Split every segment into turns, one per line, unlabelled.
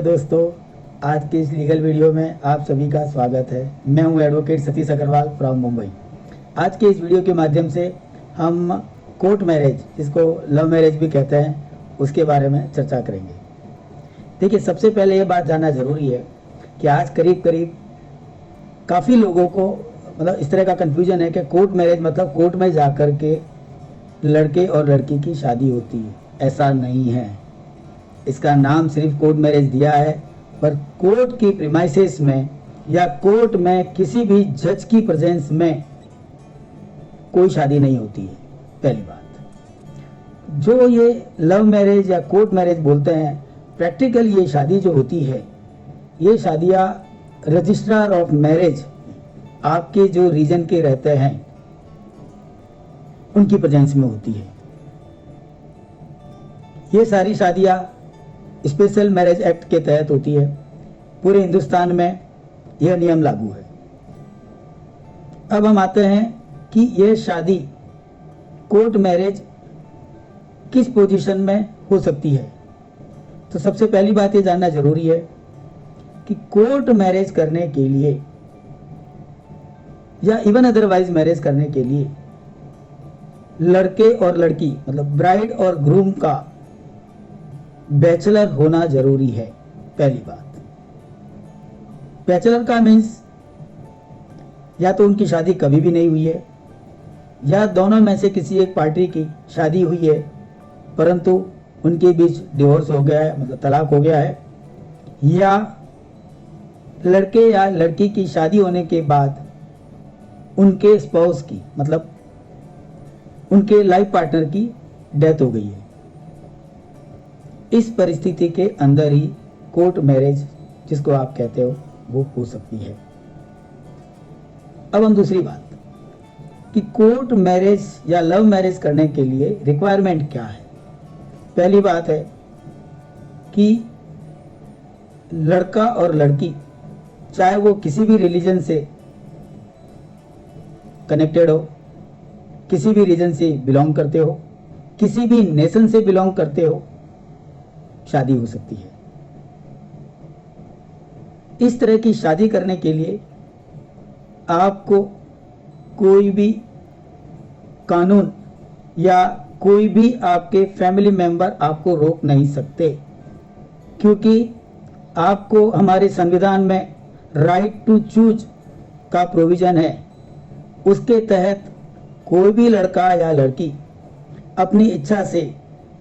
Hello दोस्तों, आज की इस लीगल वीडियो में आप सभी का स्वागत है। मैं हूं एडवोकेट सतीश अग्रवाल फ्रॉम मुंबई। आज के इस वीडियो के माध्यम से हम कोर्ट मैरिज, जिसको लव मैरिज भी कहते हैं, उसके बारे में चर्चा करेंगे। देखिए, सबसे पहले ये बात जानना ज़रूरी है कि आज करीब करीब काफ़ी लोगों को मतलब इस तरह का कन्फ्यूजन है कि कोर्ट मैरिज मतलब कोर्ट में जाकर के लड़के और लड़की की शादी होती है। ऐसा नहीं है। इसका नाम सिर्फ कोर्ट मैरिज दिया है, पर कोर्ट की प्रीमाइसेस में या कोर्ट में किसी भी जज की प्रेजेंस में कोई शादी नहीं होती है। पहली बात, जो ये लव मैरिज या कोर्ट मैरिज बोलते हैं, प्रैक्टिकल ये शादी जो होती है, ये शादियाँ रजिस्ट्रार ऑफ मैरिज आपके जो रीजन के रहते हैं उनकी प्रेजेंस में होती है। ये सारी शादियाँ स्पेशल मैरिज एक्ट के तहत होती है। पूरे हिंदुस्तान में यह नियम लागू है। अब हम आते हैं कि यह शादी कोर्ट मैरिज किस पोजीशन में हो सकती है। तो सबसे पहली बात ये जानना जरूरी है कि कोर्ट मैरिज करने के लिए या इवन अदरवाइज मैरिज करने के लिए लड़के और लड़की मतलब ब्राइड और ग्रूम का बैचलर होना जरूरी है। पहली बात, बैचलर का मीन्स या तो उनकी शादी कभी भी नहीं हुई है, या दोनों में से किसी एक पार्टी की शादी हुई है परंतु उनके बीच डिवोर्स हो गया है, मतलब तलाक हो गया है, या लड़के या लड़की की शादी होने के बाद उनके स्पाउस की मतलब उनके लाइफ पार्टनर की डेथ हो गई है। इस परिस्थिति के अंदर ही कोर्ट मैरिज, जिसको आप कहते हो, वो हो सकती है। अब हम दूसरी बात कि कोर्ट मैरिज या लव मैरिज करने के लिए रिक्वायरमेंट क्या है। पहली बात है कि लड़का और लड़की चाहे वो किसी भी रिलीजन से कनेक्टेड हो, किसी भी रीजन से बिलोंग करते हो, किसी भी नेशन से बिलोंग करते हो, शादी हो सकती है। इस तरह की शादी करने के लिए आपको कोई भी कानून या कोई भी आपके फैमिली मेंबर आपको रोक नहीं सकते, क्योंकि आपको हमारे संविधान में राइट टू चूज का प्रोविजन है। उसके तहत कोई भी लड़का या लड़की अपनी इच्छा से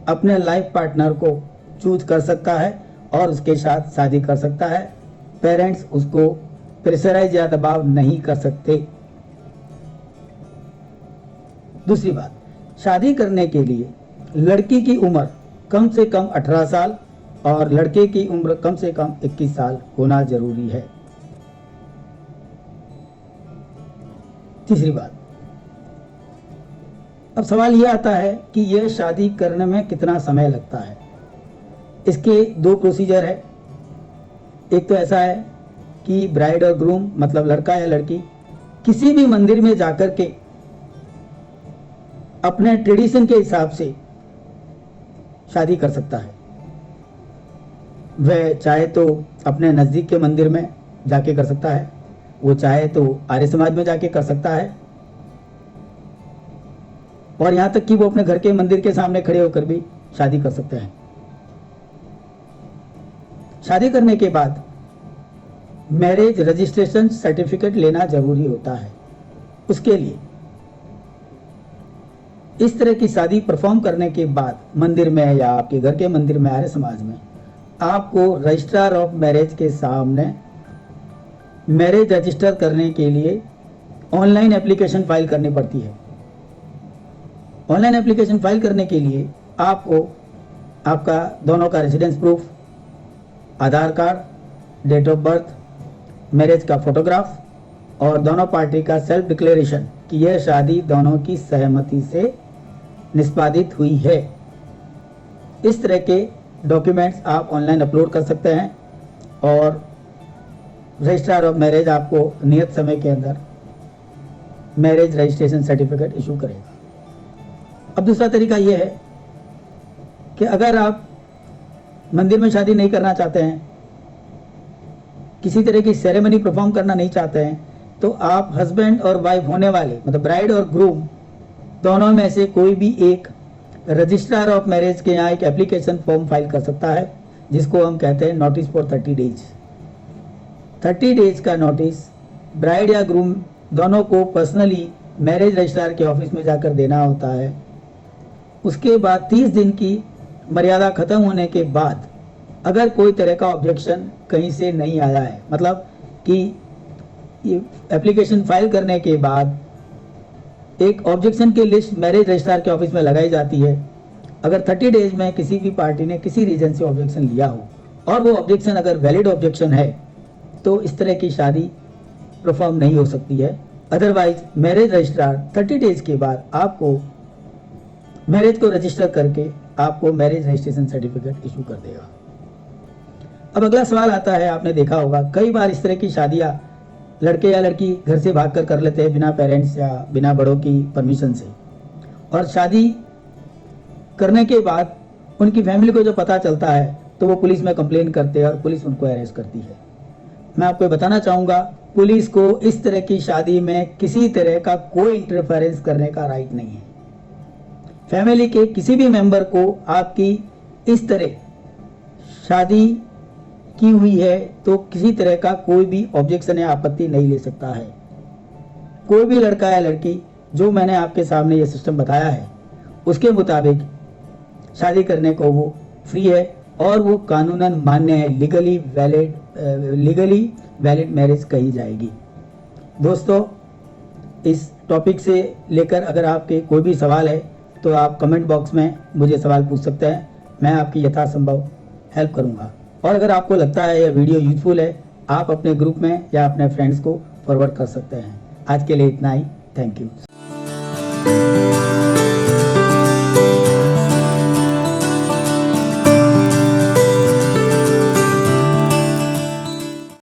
अपने लाइफ पार्टनर को चूज कर सकता है और उसके साथ शादी कर सकता है। पेरेंट्स उसको प्रेशराइज या दबाव नहीं कर सकते। दूसरी बात, शादी करने के लिए लड़की की उम्र कम से कम 18 साल और लड़के की उम्र कम से कम 21 साल होना जरूरी है। तीसरी बात, अब सवाल यह आता है कि यह शादी करने में कितना समय लगता है। इसके दो प्रोसीजर है। एक तो ऐसा है कि ब्राइड और ग्रूम मतलब लड़का या लड़की किसी भी मंदिर में जाकर के अपने ट्रेडिशन के हिसाब से शादी कर सकता है। वह चाहे तो अपने नज़दीक के मंदिर में जाके कर सकता है, वो चाहे तो आर्य समाज में जाके कर सकता है, और यहाँ तक कि वो अपने घर के मंदिर के सामने खड़े होकर भी शादी कर सकते हैं। शादी करने के बाद मैरिज रजिस्ट्रेशन सर्टिफिकेट लेना जरूरी होता है। उसके लिए इस तरह की शादी परफॉर्म करने के बाद मंदिर में या आपके घर के मंदिर में आर्य समाज में आपको रजिस्ट्रार ऑफ मैरिज के सामने मैरिज रजिस्टर करने के लिए ऑनलाइन एप्लीकेशन फाइल करनी पड़ती है। ऑनलाइन एप्लीकेशन फाइल करने के लिए आपको आपका दोनों का residence proof, Aadhaar card, date of birth, marriage का फोटोग्राफ और दोनों पार्टी का सेल्फ डिक्लेरेशन कि यह शादी दोनों की सहमति से निष्पादित हुई है। इस तरह के डॉक्यूमेंट्स आप ऑनलाइन अपलोड कर सकते हैं और रजिस्ट्रार ऑफ मैरिज आपको नियत समय के अंदर मैरिज रजिस्ट्रेशन सर्टिफिकेट इशू करेगा। अब दूसरा तरीका यह है कि अगर आप मंदिर में शादी नहीं करना चाहते हैं किसी तरह की सेरेमनी परफॉर्म करना नहीं चाहते हैं, तो आप हस्बैंड और वाइफ होने वाले, मतलब ब्राइड और ग्रूम दोनों में से कोई भी एक रजिस्ट्रार ऑफ मैरिज के यहाँ एक एप्लीकेशन फॉर्म फाइल कर सकता है, जिसको हम कहते हैं नोटिस फॉर 30 डेज। 30 डेज का नोटिस ब्राइड या ग्रूम दोनों को पर्सनली मैरिज रजिस्ट्रार के ऑफिस में जाकर देना होता है। उसके बाद 30 दिन की मर्यादा खत्म होने के बाद अगर कोई तरह का ऑब्जेक्शन कहीं से नहीं आया है, मतलब कि ये एप्लीकेशन फाइल करने के बाद एक ऑब्जेक्शन की लिस्ट मैरिज रजिस्ट्रार के ऑफिस में लगाई जाती है। अगर 30 डेज में किसी भी पार्टी ने किसी रीजन से ऑब्जेक्शन लिया हो और वो ऑब्जेक्शन अगर वैलिड ऑब्जेक्शन है, तो इस तरह की शादी परफॉर्म नहीं हो सकती है। अदरवाइज मैरिज रजिस्ट्रार 30 डेज के बाद आपको मैरिज को रजिस्टर करके आपको मैरिज रजिस्ट्रेशन सर्टिफिकेट इशू कर देगा। अब अगला सवाल आता है, आपने देखा होगा कई बार इस तरह की शादियां लड़के या लड़की घर से भागकर कर लेते हैं बिना पेरेंट्स या बिना बड़ों की परमिशन से, और शादी करने के बाद उनकी फैमिली को जो पता चलता है तो वो पुलिस में कंप्लेन करते हैं और पुलिस उनको अरेस्ट करती है। मैं आपको बताना चाहूँगा, पुलिस को इस तरह की शादी में किसी तरह का कोई इंटरफेरेंस करने का राइट नहीं है। फैमिली के किसी भी मेंबर को आपकी इस तरह शादी की हुई है तो किसी तरह का कोई भी ऑब्जेक्शन या आपत्ति नहीं ले सकता है। कोई भी लड़का या लड़की, जो मैंने आपके सामने ये सिस्टम बताया है उसके मुताबिक शादी करने को वो फ्री है और वो कानूनन मान्य है, लीगली वैलिड मैरिज कही जाएगी। दोस्तों, इस टॉपिक से लेकर अगर आपके कोई भी सवाल है तो आप कमेंट बॉक्स में मुझे सवाल पूछ सकते हैं, मैं आपकी यथासंभव हेल्प करूंगा। और अगर आपको लगता है यह वीडियो यूजफुल है, आप अपने ग्रुप में या अपने फ्रेंड्स को फॉरवर्ड कर सकते हैं। आज के लिए इतना ही, थैंक यू।